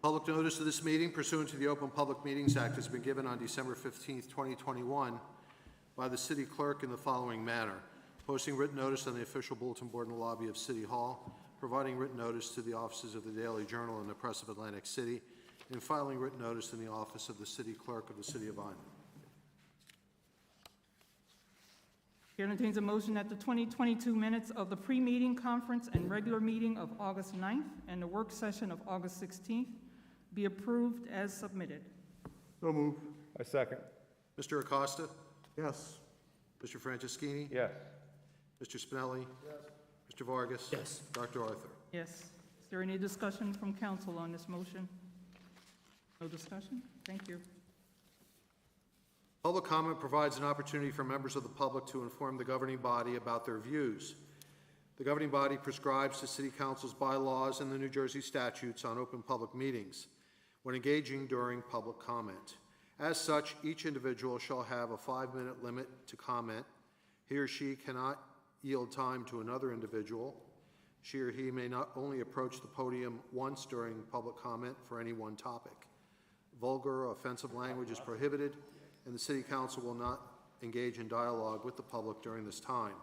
Public notice of this meeting pursuant to the Open Public Meetings Act has been given on December 15th, 2021 by the city clerk in the following manner: posting written notice on the official bulletin board in the lobby of City Hall, providing written notice to the offices of the Daily Journal and the Press of Atlantic City, and filing written notice in the office of the city clerk of the city of Vineland. Chair entertains a motion that the 2022 minutes of the pre-meeting conference and regular meeting of August 9th and the work session of August 16th be approved as submitted. So move. I second. Mr. Acosta? Yes. Mr. Franceschini? Yes. Mr. Spinelli? Yes. Mr. Vargas? Yes. Dr. Arthur? Yes. Is there any discussion from council on this motion? No discussion? Thank you. Public comment provides an opportunity for members of the public to inform the governing body about their views. The governing body prescribes to City Council's bylaws and the New Jersey statutes on open public meetings when engaging during public comment. As such, each individual shall have a 5-minute limit to comment. He or she cannot yield time to another individual. She or he may not only approach the podium once during public comment for any one topic. Vulgar or offensive language is prohibited, and the City Council will not engage in dialogue with the public during this time.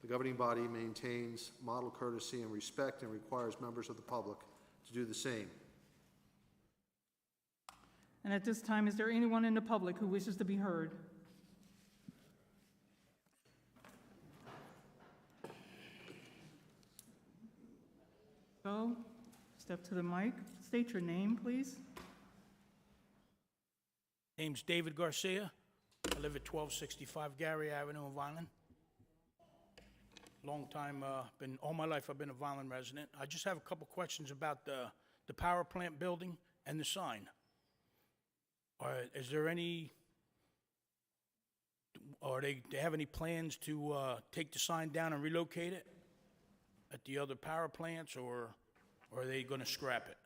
The governing body maintains model courtesy and respect and requires members of the public to do the same. And at this time, is there anyone in the public who wishes to be heard? So, step to the mic. State your name, please. Name's David Garcia. I live at 1265 Gary Avenue in Vineland. Long time, all my life I've been a Vineland resident. I just have a couple questions about the power plant building and the sign. Is there any, or they have any plans to take the sign down and relocate it at the other power plants, or are they going to scrap it?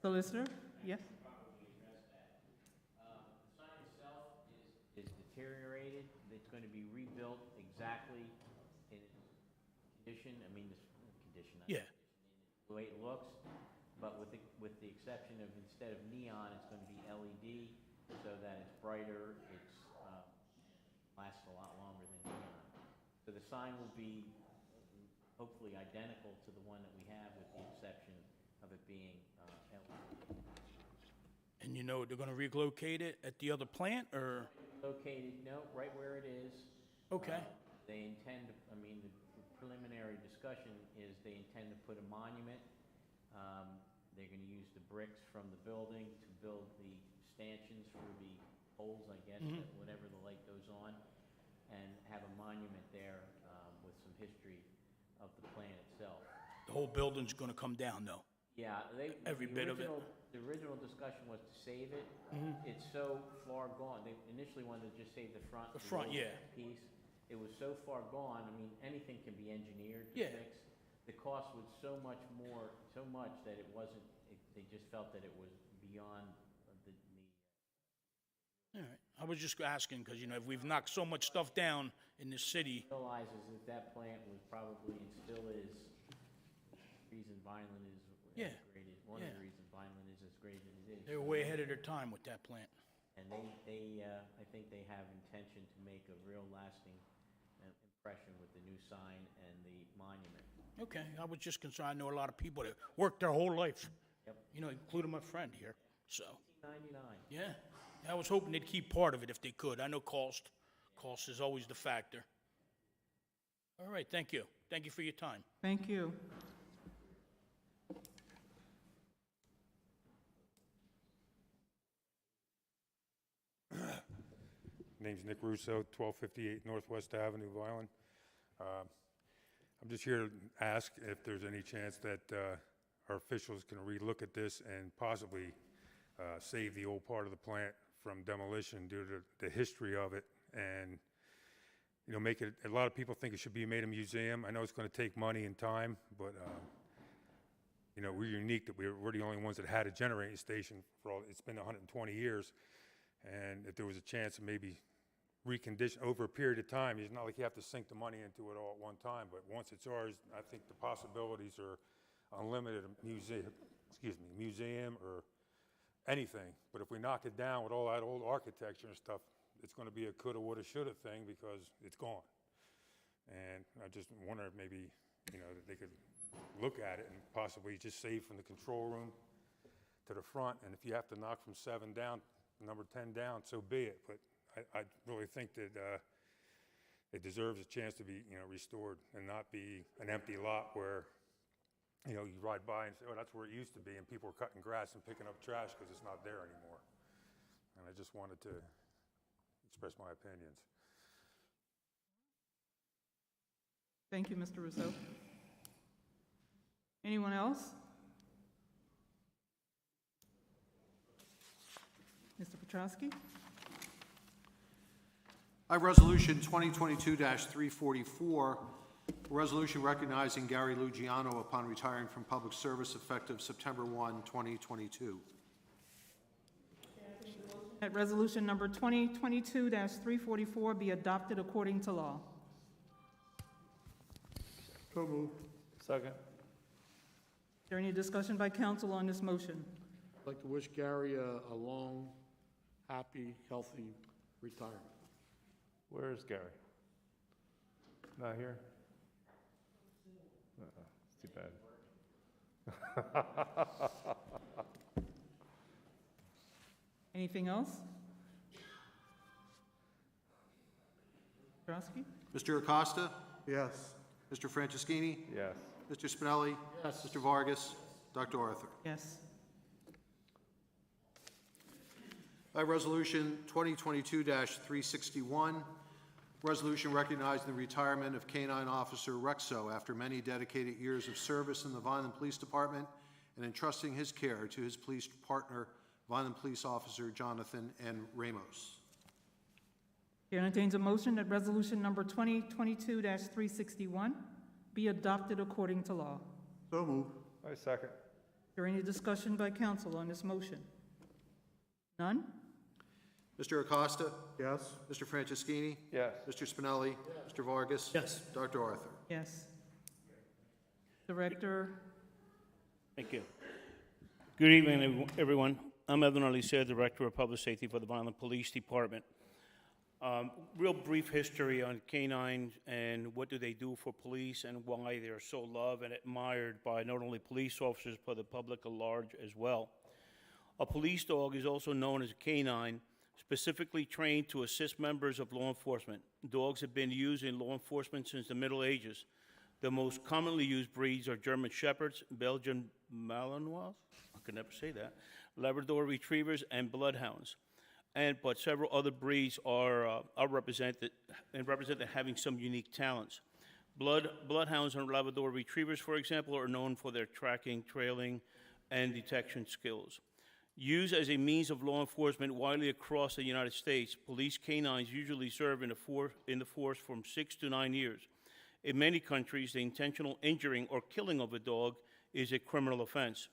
Solicitor? Yes? The sign itself is deteriorated. It's going to be rebuilt exactly in its condition. I mean, this condition. Yeah. The way it looks, but with the exception of instead of neon, it's going to be LED, so that it's brighter. It's lasts a lot longer than neon. So the sign will be hopefully identical to the one that we have, with the exception of it being LED. And you know they're going to relocate it at the other plant, or? Located, no, right where it is. Okay. They intend to, I mean, the preliminary discussion is they intend to put a monument. They're going to use the bricks from the building to build the stanchions for the poles, I guess, whenever the light goes on, and have a monument there with some history of the plant itself. The whole building's going to come down, though? Yeah, Every bit of it? The original discussion was to save it. It's so far gone. They initially wanted to just save the front. The front, yeah. Piece. It was so far gone. I mean, anything can be engineered to Yeah. fix. The cost was so much that it wasn't. They just felt that it was beyond the. All right. I was just asking because, you know, if we've knocked so much stuff down in this city. Realizes that plant was probably and still is the reason Vineland is Yeah. as great as one of the reasons Vineland is as great as it is. They were way ahead of their time with that plant. And I think they have intention to make a real lasting impression with the new sign and the monument. Okay, I was just concerned. I know a lot of people that worked their whole life. Yep. You know, including my friend here. So, 1999. yeah. I was hoping they'd keep part of it if they could. I know cost. Cost is always the factor. All right, thank you. Thank you for your time. Thank you. Name's Nick Russo, 1258 Northwest Avenue, Vineland. I'm just here to ask if there's any chance that our officials can relook at this and possibly save the old part of the plant from demolition due to the history of it, and you know, make it. A lot of people think it should be made a museum. I know it's going to take money and time, but you know, we're unique that we're the only ones that had a generating station for all. It's been 120 years, and if there was a chance of maybe recondition over a period of time, it's not like you have to sink the money into it all at one time, but once it's ours, I think the possibilities are unlimited museum or anything. But if we knock it down with all that old architecture and stuff, it's going to be a coulda, woulda, shoulda thing because it's gone. And I just wonder if maybe, that they could look at it and possibly just save from the control room to the front. And if you have to knock from 7 down, number 10 down, so be it. But I really think that it deserves a chance to be, restored and not be an empty lot where, you ride by and say, oh, that's where it used to be, and people are cutting grass and picking up trash because it's not there anymore. And I just wanted to express my opinions. Thank you, Mr. Rousseau. Anyone else? Mr. Petrowski? I have Resolution 2022-344, a resolution recognizing Gary Lugiano upon retiring from public service effective September 1, 2022. That resolution number 2022-344 be adopted according to law. So moved. Second. Is there any discussion by council on this motion? I'd like to wish Gary a long, happy, healthy retirement. Where is Gary? Not here? It's too bad. Anything else? Petrowski? Mr. Acosta? Yes. Mr. Franceschini? Yes. Mr. Spinelli? Yes. Mr. Vargas? Dr. Arthur? Yes. I have Resolution 2022-361, resolution recognizing the retirement of K-9 Officer Rexo after many dedicated years of service in the Vineland Police Department and entrusting his care to his police partner, Vineland Police Officer Jonathan N. Ramos. Chair entertains a motion that resolution number 2022-361 be adopted according to law. So moved. I second. Is there any discussion by council on this motion? None? Mr. Acosta? Yes. Mr. Franceschini? Yes. Mr. Spinelli? Mr. Vargas? Yes. Dr. Arthur? Yes. Director? Thank you. Good evening, everyone. I'm Evan Alicia, Director of Public Safety for the Vineland Police Department. Real brief history on K-9 and what do they do for police and why they're so loved and admired by not only police officers but the public at large as well. A police dog is also known as a K-9, specifically trained to assist members of law enforcement. Dogs have been used in law enforcement since the Middle Ages. The most commonly used breeds are German Shepherds, Belgian Malinois, I could never say that, Labrador Retrievers, and Bloodhounds. But several other breeds are represented having some unique talents. Bloodhounds and Labrador Retrievers, for example, are known for their tracking, trailing, and detection skills. Used as a means of law enforcement widely across the United States, police canines usually serve in the force from 6 to 9 years. In many countries, the intentional injuring or killing of a dog is a criminal offense.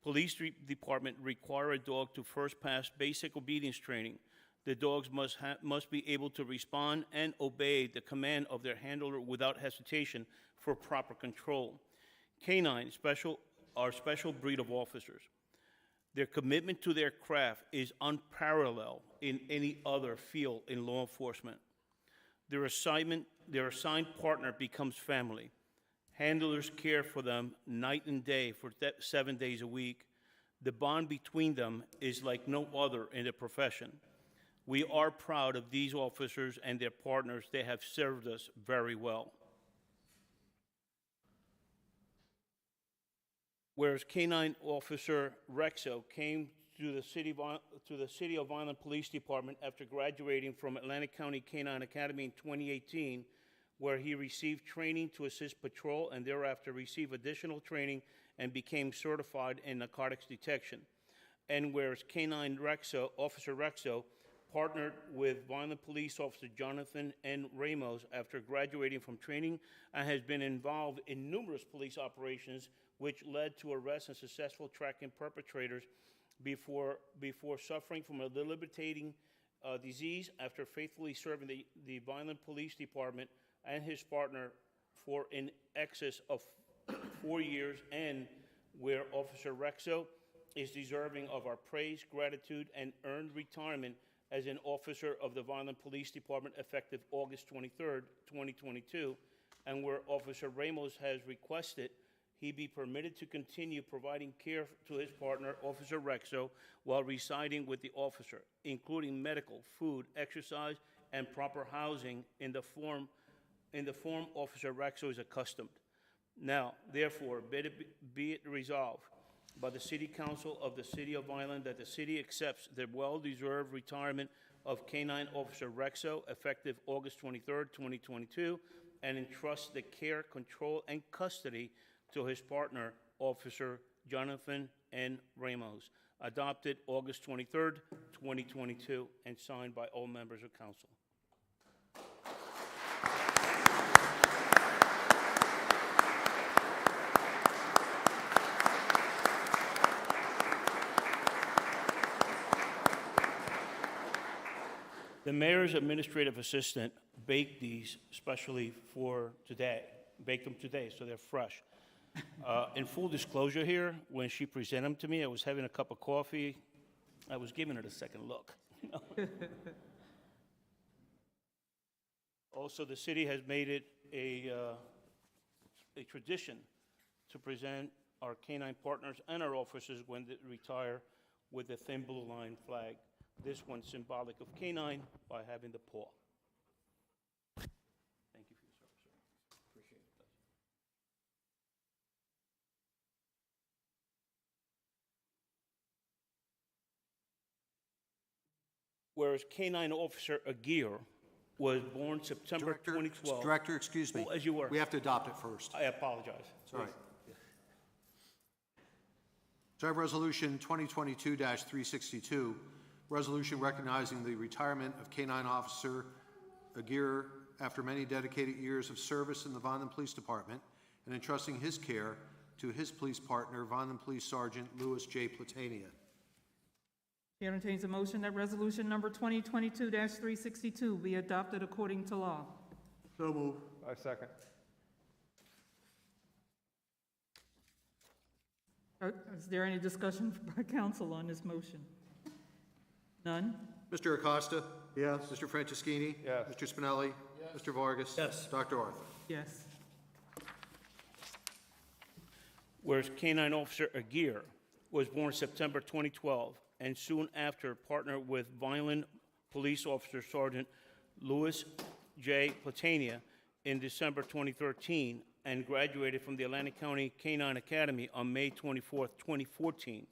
Police department require a dog to first pass basic obedience training. The dogs must be able to respond and obey the command of their handler without hesitation for proper control. Canines are special breed of officers. Their commitment to their craft is unparalleled in any other field in law enforcement. Their assigned partner becomes family. Handlers care for them night and day for 7 days a week. The bond between them is like no other in the profession. We are proud of these officers and their partners. They have served us very well. Whereas K-9 Officer Rexo came to the City of Vineland Police Department after graduating from Atlantic County K-9 Academy in 2018, where he received training to assist patrol and thereafter received additional training and became certified in narcotics detection. And whereas K-9 Officer Rexo partnered with Vineland Police Officer Jonathan N. Ramos after graduating from training and has been involved in numerous police operations which led to arrest and successful tracking perpetrators before suffering from a debilitating disease after faithfully serving the Vineland Police Department and his partner for in excess of 4 years and where Officer Rexo is deserving of our praise, gratitude, and earned retirement as an officer of the Vineland Police Department effective August 23rd, 2022, and where Officer Ramos has requested he be permitted to continue providing care to his partner, Officer Rexo, while residing with the officer, including medical, food, exercise, and proper housing in the form Officer Rexo is accustomed. Now, therefore, be it resolved by the City Council of the City of Vineland that the city accepts the well-deserved retirement of K-9 Officer Rexo effective August 23rd, 2022, and entrusts the care, control, and custody to his partner, Officer Jonathan N. Ramos, adopted August 23rd, 2022, and signed by all members of council. The mayor's administrative assistant baked these specially for today, baked them today, so they're fresh. In full disclosure here, when she presented them to me, I was having a cup of coffee. I was giving it a second look. Also, the city has made it a tradition to present our K-9 partners and our officers when they retire with the thin blue line flag. This one's symbolic of K-9 by having the paw. Thank you for your service, sir. Appreciate it. Whereas K-9 Officer Aguirre was born September 2012. Director, excuse me. Oh, as you were. We have to adopt it first. I apologize. It's all right. So I have Resolution 2022-362, resolution recognizing the retirement of K-9 Officer Aguirre after many dedicated years of service in the Vineland Police Department and entrusting his care to his police partner, Vineland Police Sergeant Louis J. Platania. Chair entertains a motion that resolution number 2022-362 be adopted according to law. So move. I second. Is there any discussion by council on this motion? None? Mr. Acosta? Yes. Mr. Franceschini? Yes. Mr. Spinelli? Yes. Mr. Vargas? Yes. Dr. Arthur? Yes. Whereas K-9 Officer Aguirre was born September 2012 and soon after partnered with Vineland Police Officer Sergeant Louis J. Platania in December 2013 and graduated from the Atlantic County K-9 Academy on May 24, 2014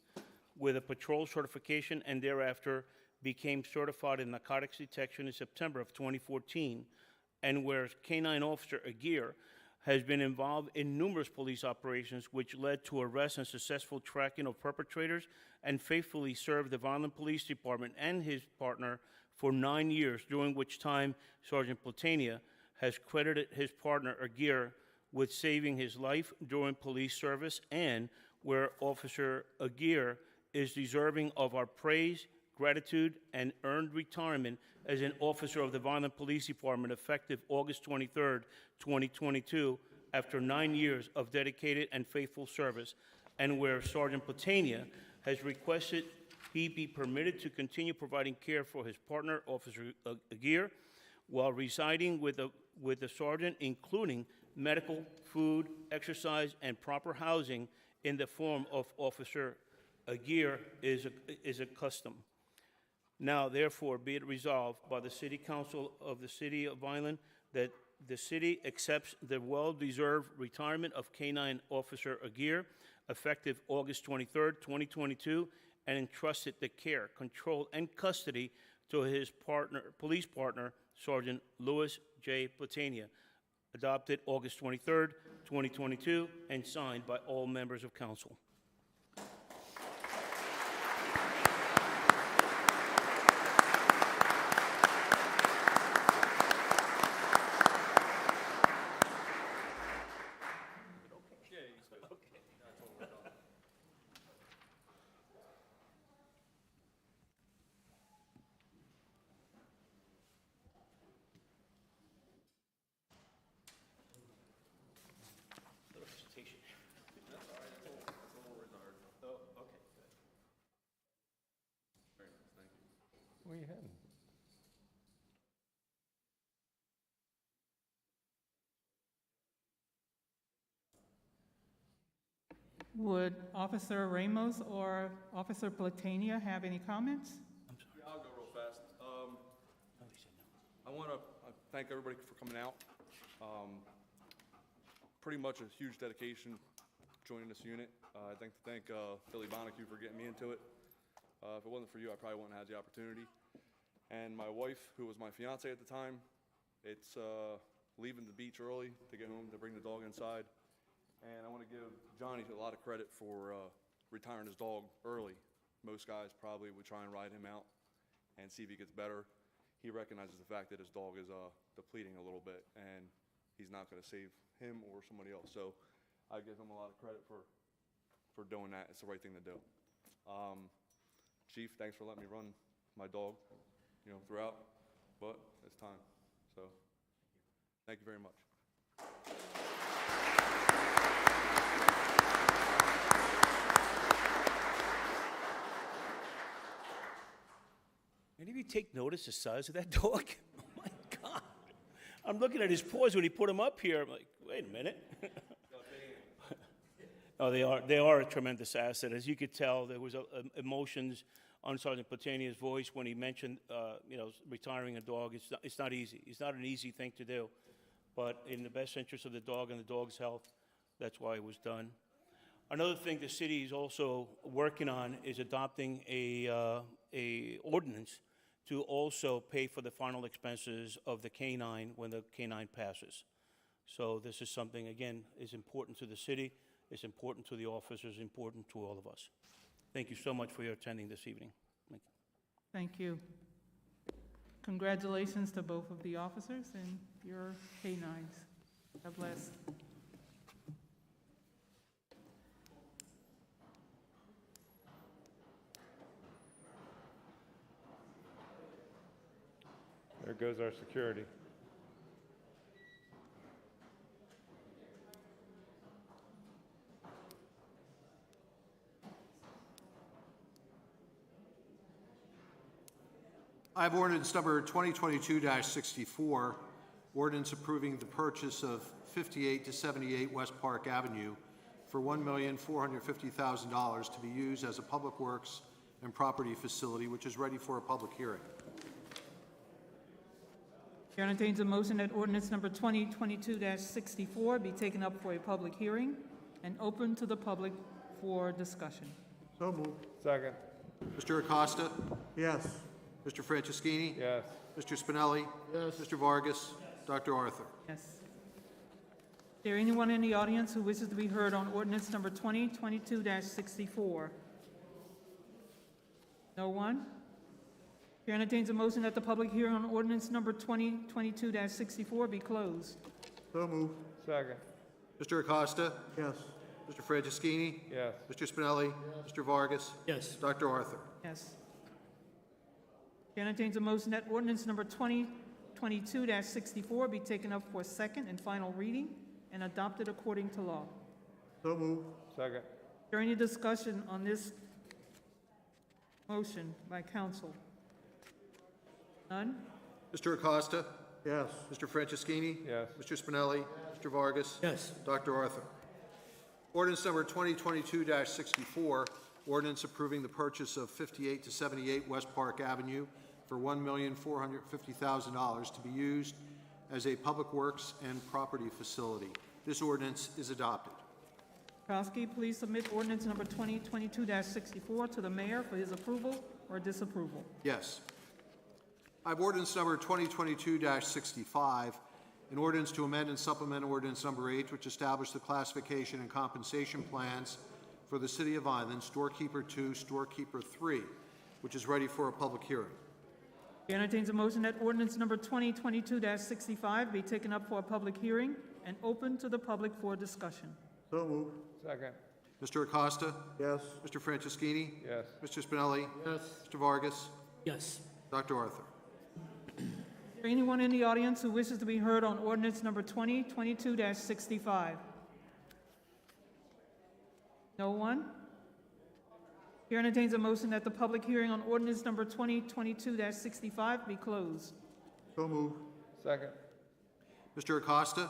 with a patrol certification and thereafter became certified in narcotics detection in September of 2014, and whereas K-9 Officer Aguirre has been involved in numerous police operations which led to arrest and successful tracking of perpetrators and faithfully served the Vineland Police Department and his partner for 9 years, during which time Sergeant Platania has credited his partner Aguirre with saving his life during police service, and where Officer Aguirre is deserving of our praise, gratitude, and earned retirement as an officer of the Vineland Police Department effective August 23rd, 2022, after 9 years of dedicated and faithful service, and where Sergeant Platania has requested he be permitted to continue providing care for his partner, Officer Aguirre, while residing with the sergeant, including medical, food, exercise, and proper housing in the form of Officer Aguirre is a custom. Now, therefore, be it resolved by the City Council of the City of Vineland that the city accepts the well-deserved retirement of K-9 Officer Aguirre effective August 23rd, 2022, and entrusted the care, control, and custody to his police partner, Sergeant Louis J. Platania, adopted August 23rd, 2022, and signed by all members of council. Where you heading? Would Officer Ramos or Officer Platania have any comments? Yeah, I'll go real fast. I want to thank everybody for coming out. Pretty much a huge dedication joining this unit. I'd like to thank Billy Bonacue for getting me into it. If it wasn't for you, I probably wouldn't have had the opportunity. And my wife, who was my fiance at the time, it's leaving the beach early to get home to bring the dog inside. And I want to give Johnny a lot of credit for retiring his dog early. Most guys probably would try and ride him out and see if he gets better. He recognizes the fact that his dog is depleting a little bit, and he's not going to save him or somebody else. So I give him a lot of credit for doing that. It's the right thing to do. Chief, thanks for letting me run my dog, throughout, but it's time. So thank you very much. Any of you take notice the size of that dog? Oh my God. I'm looking at his paws when he put him up here. I'm like, wait a minute. Oh, they are a tremendous asset. As you could tell, there was emotions on Sergeant Platania's voice when he mentioned, retiring a dog. It's not easy. It's not an easy thing to do. But in the best interest of the dog and the dog's health, that's why it was done. Another thing the city is also working on is adopting a ordinance to also pay for the final expenses of the canine when the canine passes. So this is something, again, is important to the city, it's important to the officers, important to all of us. Thank you so much for your attending this evening. Thank you. Thank you. Congratulations to both of the officers and your canines. God bless. There goes our security. I have ordinance number 2022-64, ordinance approving the purchase of 58 to 78 West Park Avenue for $1,450,000 to be used as a public works and property facility, which is ready for a public hearing. Chair entertains a motion that ordinance number 2022-64 be taken up for a public hearing and open to the public for discussion. So moved. Second. Mr. Acosta? Yes. Mr. Franceschini? Yes. Mr. Spinelli? Yes. Mr. Vargas? Dr. Arthur? Yes. Is there anyone in the audience who wishes to be heard on ordinance number 2022-64? No one? Chair entertains a motion that the public hearing on ordinance number 2022-64 be closed. So moved. Second. Mr. Acosta? Yes. Mr. Franceschini? Yes. Mr. Spinelli? Mr. Vargas? Yes. Dr. Arthur? Yes. Chair entertains a motion that ordinance number 2022-64 be taken up for second and final reading and adopted according to law. So moved. Second. Is there any discussion on this motion by council? None? Mr. Acosta? Yes. Mr. Franceschini? Yes. Mr. Spinelli? Mr. Vargas? Yes. Dr. Arthur? Ordinance number 2022-64, ordinance approving the purchase of 58 to 78 West Park Avenue for $1,450,000 to be used as a public works and property facility. This ordinance is adopted. Kowski, please submit ordinance number 2022-64 to the mayor for his approval or disapproval. Yes. I have ordinance number 2022-65, an ordinance to amend and supplement ordinance number 8, which established the classification and compensation plans for the City of Vineland, Storekeeper 2, Storekeeper 3, which is ready for a public hearing. Chair entertains a motion that ordinance number 2022-65 be taken up for a public hearing and open to the public for discussion. So moved. Second. Mr. Acosta? Yes. Mr. Franceschini? Yes. Mr. Spinelli? Yes. Mr. Vargas? Yes. Dr. Arthur? Is there anyone in the audience who wishes to be heard on ordinance number 2022-65? No one? Chair entertains a motion that the public hearing on ordinance number 2022-65 be closed. So move. Second. Mr. Acosta?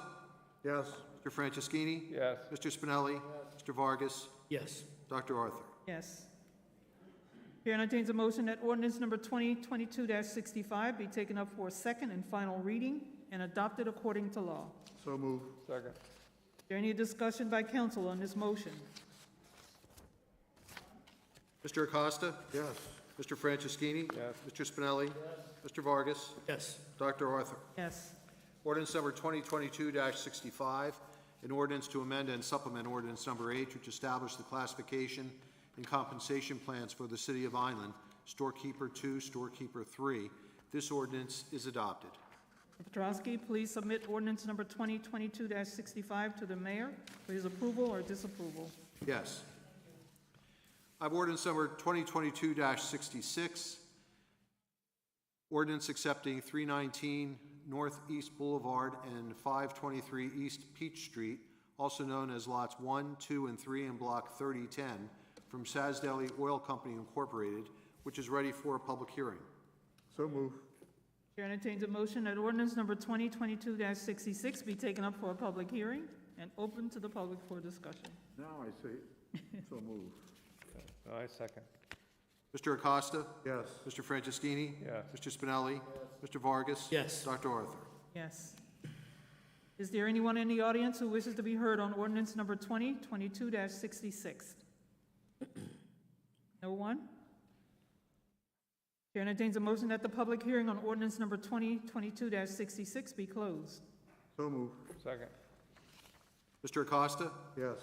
Yes. Mr. Franceschini? Yes. Mr. Spinelli? Mr. Vargas? Yes. Dr. Arthur? Yes. Chair entertains a motion that ordinance number 2022-65 be taken up for a second and final reading and adopted according to law. So move. Second. Is there any discussion by council on this motion? Mr. Acosta? Yes. Mr. Franceschini? Yes. Mr. Spinelli? Mr. Vargas? Yes. Dr. Arthur? Yes. Ordinance number 2022-65, an ordinance to amend and supplement ordinance number 8, which established the classification and compensation plans for the City of Vineland, Storekeeper 2, Storekeeper 3. This ordinance is adopted. Mr. Petrowski, please submit ordinance number 2022-65 to the mayor for his approval or disapproval. Yes. I have ordinance number 2022-66, ordinance accepting 319 Northeast Boulevard and 523 East Peach Street, also known as lots 1, 2, and 3 in Block 3010, from Sasdale Oil Company Incorporated, which is ready for a public hearing. So move. Chair entertains a motion that ordinance number 2022-66 be taken up for a public hearing and open to the public for discussion. Now I see. So move. I second. Mr. Acosta? Yes. Mr. Franceschini? Yes. Mr. Spinelli? Mr. Vargas? Yes. Dr. Arthur? Yes. Is there anyone in the audience who wishes to be heard on ordinance number 2022-66? No one? Chair entertains a motion that the public hearing on ordinance number 2022-66 be closed. So move. Second. Mr. Acosta? Yes.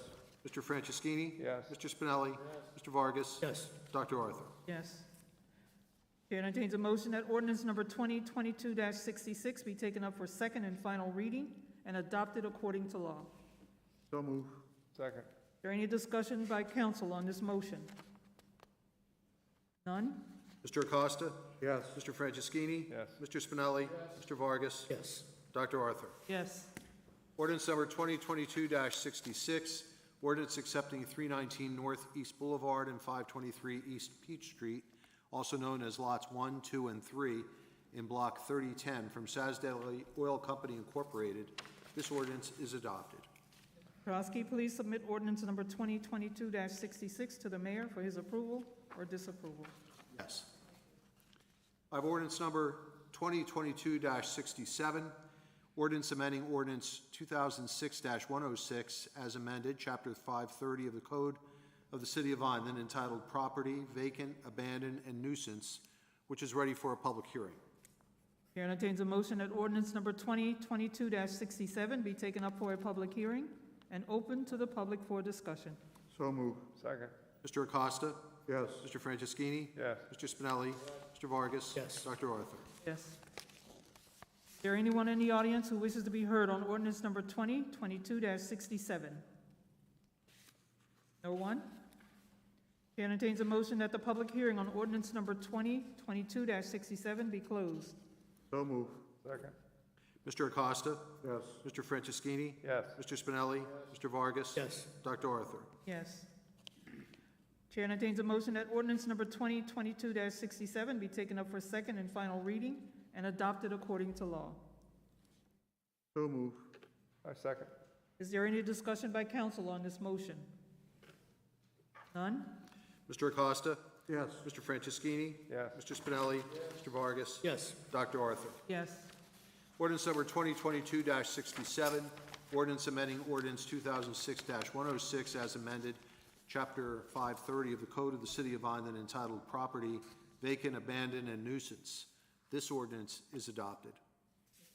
Mr. Franceschini? Yes. Mr. Spinelli? Mr. Vargas? Yes. Dr. Arthur? Yes. Chair entertains a motion that ordinance number 2022-66 be taken up for second and final reading and adopted according to law. So move. Second. Is there any discussion by council on this motion? None? Mr. Acosta? Yes. Mr. Franceschini? Yes. Mr. Spinelli? Mr. Vargas? Yes. Dr. Arthur? Yes. Ordinance number 2022-66, ordinance accepting 319 Northeast Boulevard and 523 East Peach Street, also known as lots 1, 2, and 3 in Block 3010 from Sasdale Oil Company Incorporated. This ordinance is adopted. Petrowski, please submit ordinance number 2022-66 to the mayor for his approval or disapproval. Yes. I have ordinance number 2022-67, ordinance amending ordinance 2006-106 as amended, Chapter 530 of the Code of the City of Vineland, entitled Property, Vacant, Abandoned, and Nuisance, which is ready for a public hearing. Chair entertains a motion that ordinance number 2022-67 be taken up for a public hearing and open to the public for discussion. So move. Second. Mr. Acosta? Yes. Mr. Franceschini? Yes. Mr. Spinelli? Mr. Vargas? Yes. Dr. Arthur? Yes. Is there anyone in the audience who wishes to be heard on ordinance number 2022-67? No one? Chair entertains a motion that the public hearing on ordinance number 2022-67 be closed. So move. Second. Mr. Acosta? Yes. Mr. Franceschini? Yes. Mr. Spinelli? Mr. Vargas? Yes. Dr. Arthur? Yes. Chair entertains a motion that ordinance number 2022-67 be taken up for second and final reading and adopted according to law. So move. I second. Is there any discussion by council on this motion? None? Mr. Acosta? Yes. Mr. Franceschini? Yes. Mr. Spinelli? Mr. Vargas? Yes. Dr. Arthur? Yes. Ordinance number 2022-67, ordinance amending ordinance 2006-106 as amended, Chapter 530 of the Code of the City of Vineland, entitled Property, Vacant, Abandoned, and Nuisance. This ordinance is adopted.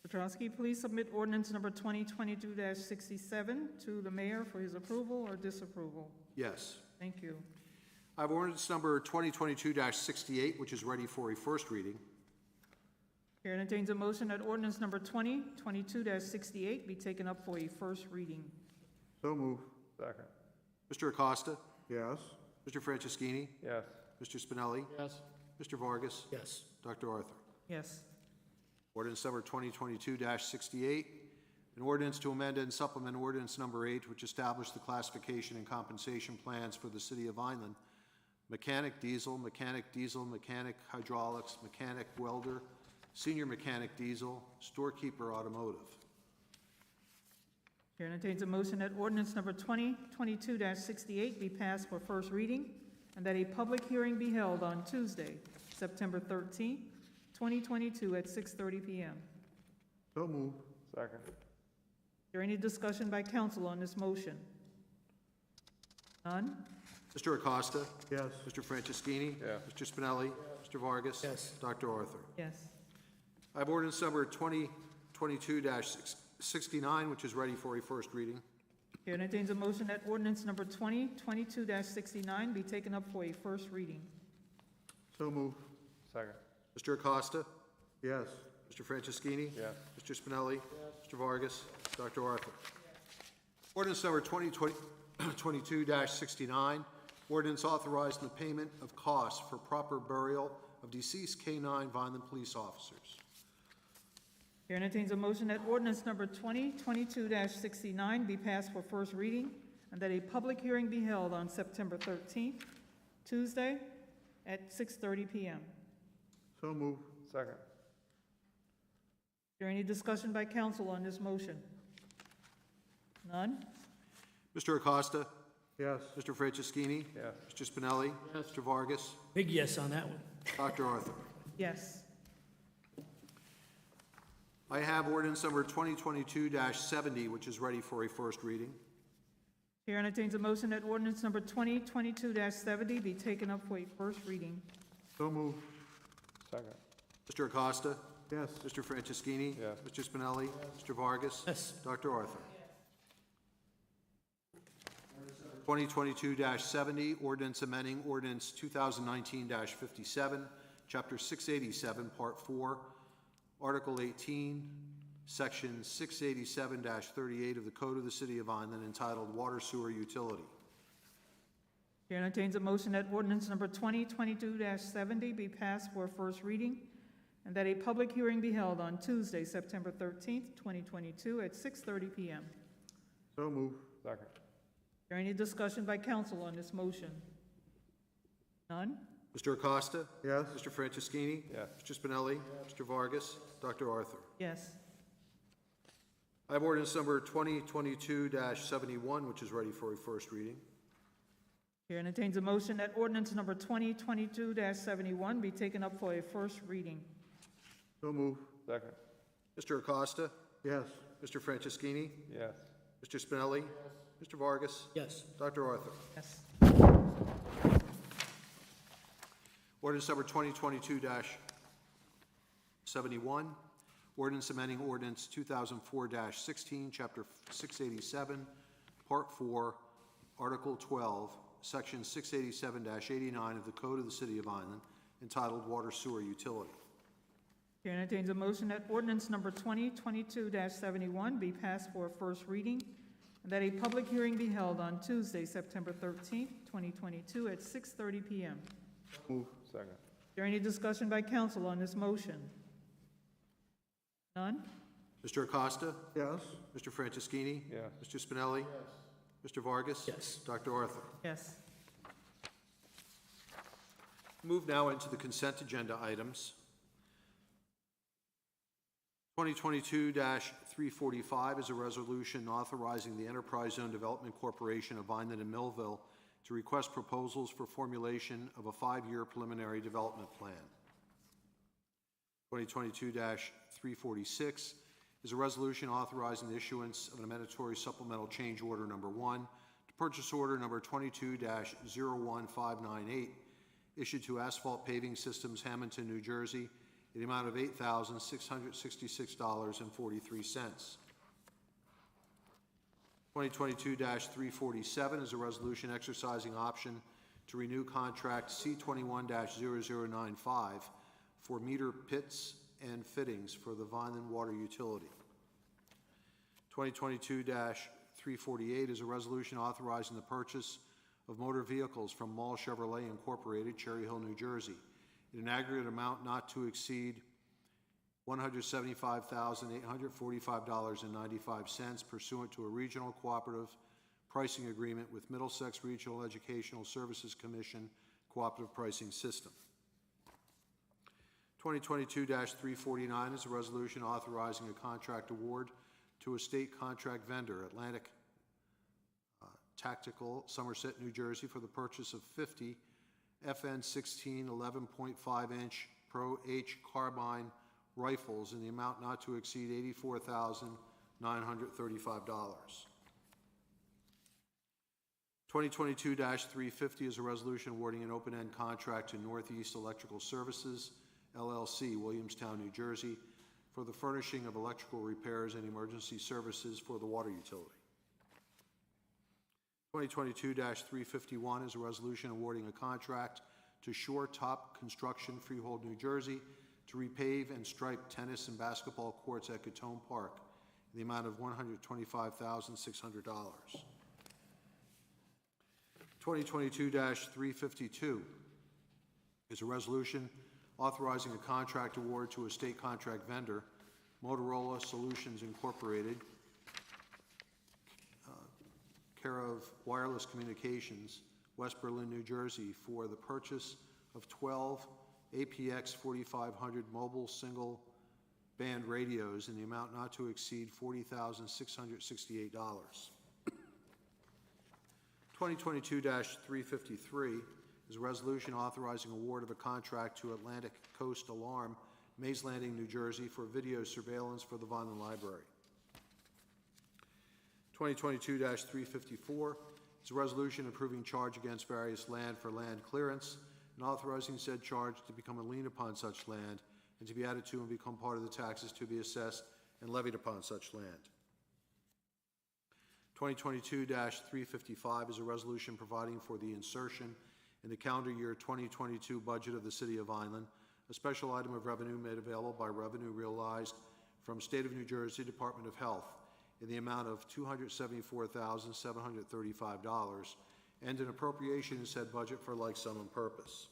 Petrowski, please submit ordinance number 2022-67 to the mayor for his approval or disapproval. Yes. Thank you. I have ordinance number 2022-68, which is ready for a first reading. Chair entertains a motion that ordinance number 2022-68 be taken up for a first reading. So move. Second. Mr. Acosta? Yes. Mr. Franceschini? Yes. Mr. Spinelli? Yes. Mr. Vargas? Yes. Dr. Arthur? Yes. Ordinance number 2022-68, an ordinance to amend and supplement ordinance number 8, which established the classification and compensation plans for the City of Vineland, mechanic diesel, mechanic hydraulics, mechanic welder, senior mechanic diesel, storekeeper automotive. Chair entertains a motion that ordinance number 2022-68 be passed for first reading and that a public hearing be held on Tuesday, September 13th, 2022 at 6:30 p.m. So moved. Second. Is there any discussion by council on this motion? None? Mr. Acosta? Yes. Mr. Franceschini? Yes. Mr. Spinelli? Mr. Vargas? Yes. Dr. Arthur? Yes. I have ordinance number 2022-69, which is ready for a first reading. Chair entertains a motion that ordinance number 2022-69 be taken up for a first reading. So moved. Second. Mr. Acosta? Yes. Mr. Franceschini? Yes. Mr. Spinelli? Mr. Vargas? Dr. Arthur? Ordinance number 2022-69, ordinance authorizing the payment of costs for proper burial of deceased K-9 Vineland police officers. Chair entertains a motion that ordinance number 2022-69 be passed for first reading and that a public hearing be held on September 13th, Tuesday, at 6:30 p.m. So moved. Second. Is there any discussion by council on this motion? None? Mr. Acosta? Yes. Mr. Franceschini? Yes. Mr. Spinelli? Yes. Mr. Vargas? Big yes on that one. Dr. Arthur? Yes. I have ordinance number 2022-70, which is ready for a first reading. Chair entertains a motion that ordinance number 2022-70 be taken up for a first reading. So moved. Second. Mr. Acosta? Yes. Mr. Franceschini? Yes. Mr. Spinelli? Mr. Vargas? Yes. Dr. Arthur? 2022-70, ordinance amending ordinance 2019-57, Chapter 687, Part 4, Article 18, Section 687-38 of the Code of the City of Vineland entitled Water Sewer Utility. Chair entertains a motion that ordinance number 2022-70 be passed for a first reading and that a public hearing be held on Tuesday, September 13th, 2022 at 6:30 p.m. So moved. Second. Is there any discussion by council on this motion? None? Mr. Acosta? Yes. Mr. Franceschini? Yes. Mr. Spinelli? Mr. Vargas? Dr. Arthur? Yes. I have ordinance number 2022-71, which is ready for a first reading. Chair entertains a motion that ordinance number 2022-71 be taken up for a first reading. So moved. Second. Mr. Acosta? Yes. Mr. Franceschini? Yes. Mr. Spinelli? Mr. Vargas? Yes. Dr. Arthur? Yes. Ordinance number 2022-71, ordinance amending ordinance 2004-16, Chapter 687, Part 4, Article 12, Section 687-89 of the Code of the City of Vineland, entitled Water Sewer Utility. Chair entertains a motion that ordinance number 2022-71 be passed for a first reading and that a public hearing be held on Tuesday, September 13th, 2022 at 6:30 p.m. Moved. Second. Is there any discussion by council on this motion? None? Mr. Acosta? Yes. Mr. Franceschini? Yes. Mr. Spinelli? Mr. Vargas? Yes. Dr. Arthur? Yes. Move now into the consent agenda items. 2022-345 is a resolution authorizing the Enterprise Zone Development Corporation of Vineland and Millville to request proposals for formulation of a 5-year preliminary development plan. 2022-346 is a resolution authorizing the issuance of an mandatory supplemental change order number 1 to purchase order number 22-01598, issued to Asphalt Paving Systems, Hamilton, New Jersey, in the amount of $8,666.43. 2022-347 is a resolution exercising option to renew contract C21-0095 for meter pits and fittings for the Vineland Water Utility. 2022-348 is a resolution authorizing the purchase of motor vehicles from Mall Chevrolet Incorporated, Cherry Hill, New Jersey, in an aggregate amount not to exceed $175,845.95 pursuant to a regional cooperative pricing agreement with Middlesex Regional Educational Services Commission cooperative pricing system. 2022-349 is a resolution authorizing a contract award to a state contract vendor, Atlantic Tactical, Somerset, New Jersey, for the purchase of 50 FN-16 11.5-inch Pro H carbine rifles in the amount not to exceed $84,935. 2022-350 is a resolution awarding an open-end contract to Northeast Electrical Services, LLC, Williamstown, New Jersey, for the furnishing of electrical repairs and emergency services for the water utility. 2022-351 is a resolution awarding a contract to Shore Top Construction, Freehold, New Jersey, to repave and stripe tennis and basketball courts at Catone Park in the amount of $125,600. 2022-352 is a resolution authorizing a contract award to a state contract vendor, Motorola Solutions Incorporated, care of Wireless Communications, West Berlin, New Jersey, for the purchase of 12 APX 4500 mobile single band radios in the amount not to exceed $40,668. 2022-353 is a resolution authorizing award of a contract to Atlantic Coast Alarm, Mays Landing, New Jersey, for video surveillance for the Vineland Library. 2022-354 is a resolution approving charge against various land for land clearance and authorizing said charge to become a lien upon such land and to be added to and become part of the taxes to be assessed and levied upon such land. 2022-355 is a resolution providing for the insertion in the calendar year 2022 budget of the City of Vineland, a special item of revenue made available by revenue realized from State of New Jersey Department of Health in the amount of $274,735 and an appropriation in said budget for like sum and purpose.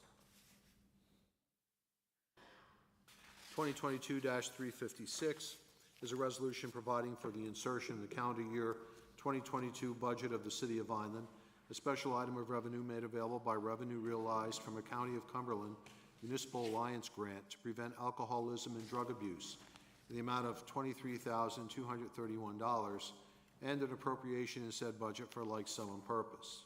2022-356 is a resolution providing for the insertion in the calendar year 2022 budget of the City of Vineland, a special item of revenue made available by revenue realized from a County of Cumberland Municipal Alliance grant to prevent alcoholism and drug abuse in the amount of $23,231 and an appropriation in said budget for like sum and purpose.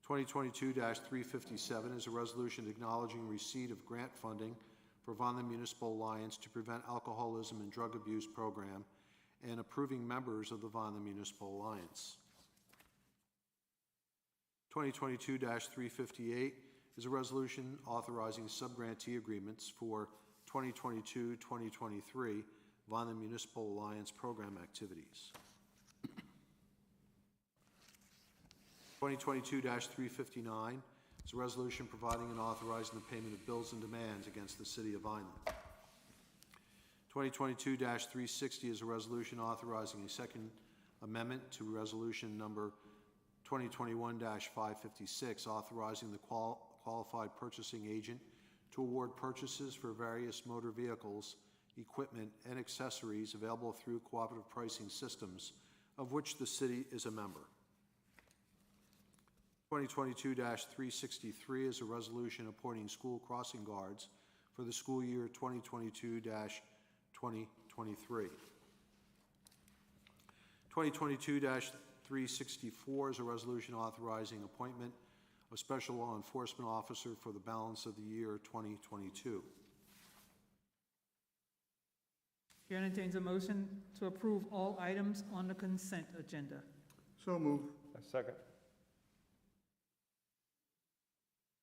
2022-357 is a resolution acknowledging receipt of grant funding for Vineland Municipal Alliance to prevent alcoholism and drug abuse program and approving members of the Vineland Municipal Alliance. 2022-358 is a resolution authorizing subgrantee agreements for 2022-2023 Vineland Municipal Alliance program activities. 2022-359 is a resolution providing and authorizing the payment of bills and demands against the City of Vineland. 2022-360 is a resolution authorizing a second amendment to resolution number 2021-556, authorizing the qualified purchasing agent to award purchases for various motor vehicles, equipment, and accessories available through cooperative pricing systems, of which the city is a member. 2022-363 is a resolution appointing school crossing guards for the school year 2022-2023. 2022-364 is a resolution authorizing appointment of special law enforcement officer for the balance of the year 2022. Chair entertains a motion to approve all items on the consent agenda. So moved. Second.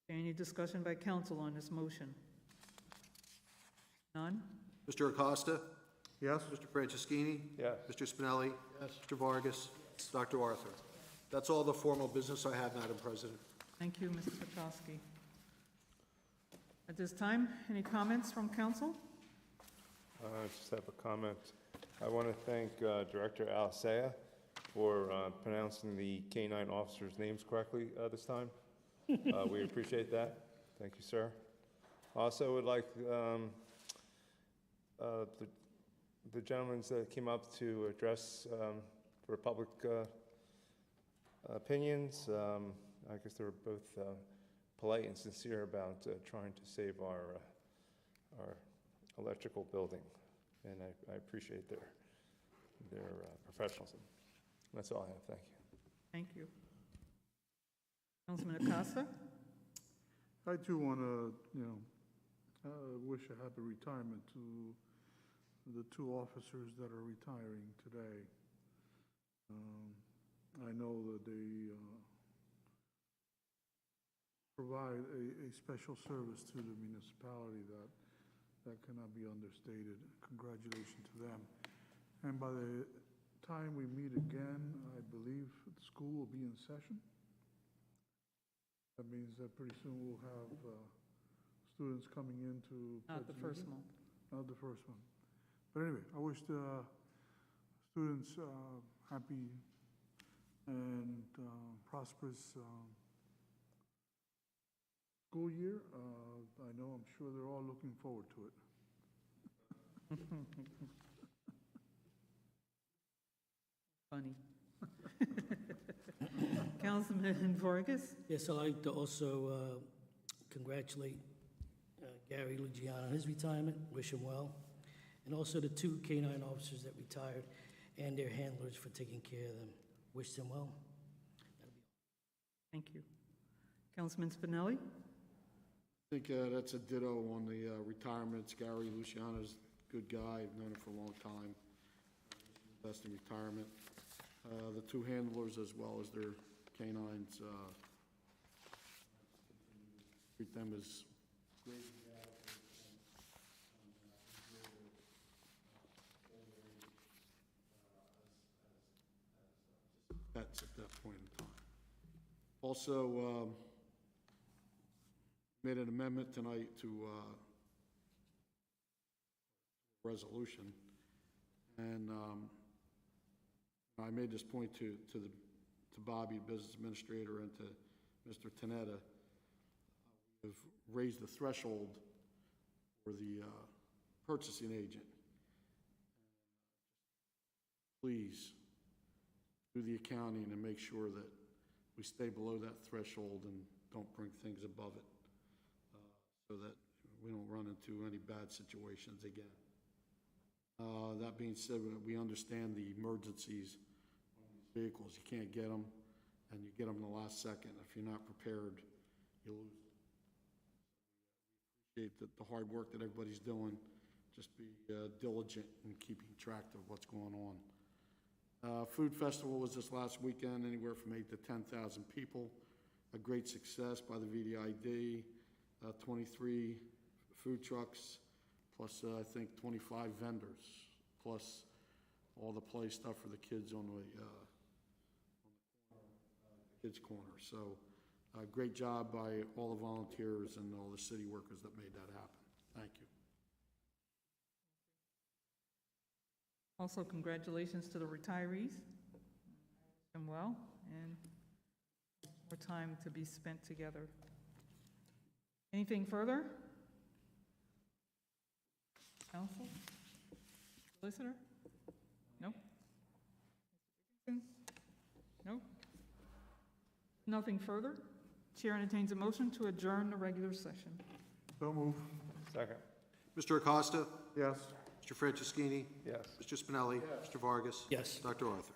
Any discussion by council on this motion? None? Mr. Acosta? Yes. Mr. Franceschini? Yes. Mr. Spinelli? Yes. Mr. Vargas? Dr. Arthur? That's all the formal business I have, Madam President. Thank you, Mr. Petrosky. At this time, any comments from council? I just have a comment. I want to thank Director Alsea for pronouncing the K-9 officers' names correctly this time. We appreciate that. Thank you, sir. Also would like the gentlemen that came up to address for public opinions. I guess they were both polite and sincere about trying to save our electrical building, and I appreciate their professionalism. That's all I have. Thank you. Thank you. Councilman Acosta? I too want to, wish a happy retirement to the two officers that are retiring today. I know that they provide a special service to the municipality that cannot be understated. Congratulations to them. And by the time we meet again, I believe the school will be in session. That means that pretty soon we'll have students coming in to. Not the first month. Not the first one. But anyway, I wish the students happy and prosperous school year. I know, I'm sure they're all looking forward to it. Funny. Councilman Vargas? Yes, I'd like to also congratulate Gary Luciano on his retirement, wish him well, and also the two K-9 officers that retired and their handlers for taking care of them. Wish them well. Thank you. Councilman Spinelli? I think that's a ditto on the retirements. Gary Luciano's a good guy. I've known him for a long time. Best in retirement. The two handlers as well as their canines, treat them as great. Pets at that point in time. Also, made an amendment tonight to resolution, and I made this point to Bobby, business administrator, and to Mr. Tenetta. We've raised the threshold for the purchasing agent. Please do the accounting and make sure that we stay below that threshold and don't bring things above it, so that we don't run into any bad situations again. That being said, we understand the emergencies on these vehicles. You can't get them, and you get them in the last second. If you're not prepared, you lose. We appreciate the hard work that everybody's doing. Just be diligent in keeping track of what's going on. Food festival was this last weekend, anywhere from 8,000 to 10,000 people. A great success by the VDID. 23 food trucks, plus I think 25 vendors, plus all the play stuff for the kids on the kids corner. So great job by all the volunteers and all the city workers that made that happen. Thank you. Also, congratulations to the retirees. And well, and more time to be spent together. Anything further? Council? Solicitor? No? No? Nothing further? Chair entertains a motion to adjourn the regular session. So move. Second. Mr. Acosta? Yes. Mr. Franceschini? Yes. Mr. Spinelli? Mr. Vargas? Yes. Dr. Arthur?